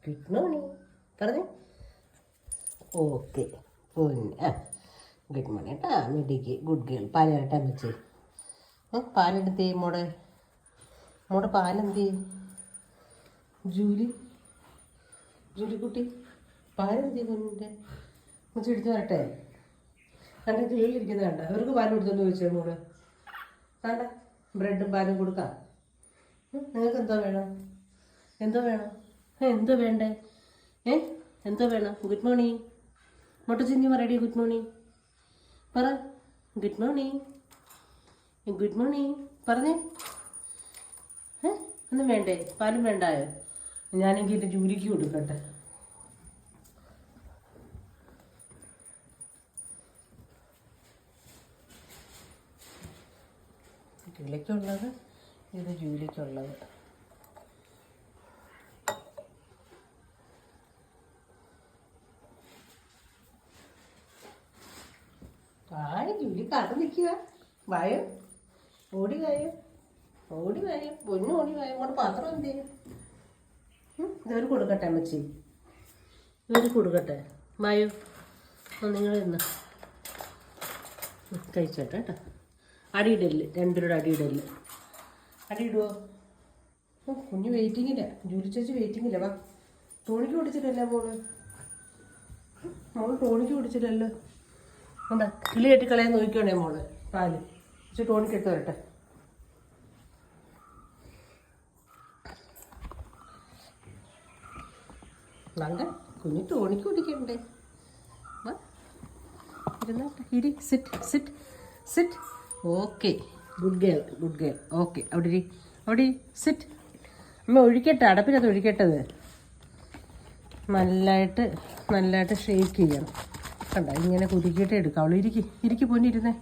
Good morning പറഞ്ഞു. Okay പിന്നെ good morning കേട്ടാ. മിടിക്ക് ഗുഡ് ഗേൾ. പാല് കേട്ടാൻ വെച്ചേ. പാലെടുത്തേ മോടെ. മോടെ പാലെന്തേ? ജൂലിക്കുട്ടി പാലെന്തേ കുഞ്ഞിൻ്റെ? മുച്ചി എടുത്ത് വരട്ടെ. കണ്ട കിളിയിലിരിക്കുന്നത് കണ്ട. അവർക്ക് പാൽ കൊടുത്തെന്ന് ചോദിച്ചേ മോള്. കണ്ട ബ്രെഡും പാലും കൊടുക്കാം. നിങ്ങൾക്ക് എന്തോ വേണം? എന്തോ വേണം? എന്തോ വേണ്ടേ? എന്തോ വേണം? ഗുഡ് മോർണിംഗ് മൊട്ടച്ചിഞ്ഞി പറയടി. ഗുഡ് മോർണിംഗ് പറ. ഗുഡ് മോർണിംഗ് ഗുഡ് മോർണിംഗ് പറഞ്ഞേ. ഒന്നും വേണ്ടേ? പാലും വേണ്ടായോ? ഞാനെങ്കിൽ എൻ്റെ ജൂലിക്ക് കൊടുക്കട്ടെ. കിളിക്കുള്ളത് ഇത് ജൂലിക്കുള്ളത്. വായ ജൂലി കട നിൽക്കുക. വായോ ഓടി വായോ ഓടി വായോ പൊന്നു ഓടി വായോ. കൊണ്ട് പാത്രം എന്ത് ചെയ്യും? ഇതൊരു കൊടുക്കട്ടെ അമ്മച്ചി. ഇതൊരു കൊടുക്കട്ടെ. വായോ നിങ്ങൾ ഇന്ന് കഴിച്ചോട്ടെ കേട്ടോ. അടിയിടല് രണ്ടുപേരുടെ അടിയിടല്. അടിയിടുവോ? കുഞ്ഞ് വെയിറ്റിങ്ങില്ല. ജൂലി ചേച്ചി വെയിറ്റിങ്ങില്ല. വാ. ടോണിക്ക് കുടിച്ചിട്ടല്ലേ മോള്? മോള് ടോണിക്ക് കുടിച്ചിട്ടല്ലോ. എന്താ കിളി കെട്ടി കളയാൻ നോക്കിക്കോണേ മോള്. പാല് പക്ഷെ ടോണിക്ക് എടുത്ത് വരട്ടെ. വേണ്ട കുഞ്ഞ് ടോണിക്ക് കുടിക്കണ്ടേ? ഇരുന്നോട്ടെ. ഇരി. Sit sit sit. Okay good girl good girl. Okay അവിടെ ഇരി. അവിടെ സിറ്റ്. അമ്മ ഒഴിക്കട്ടെ. അടപ്പിനകത്ത് ഒഴിക്കട്ടത്. നല്ലതായിട്ട് ഷേക്ക് ചെയ്യണം. കണ്ട ഇങ്ങനെ കുരുക്കിയിട്ട് എടുക്കാം. അവൾ ഇരിക്കി പൊന്നിരുന്നേ.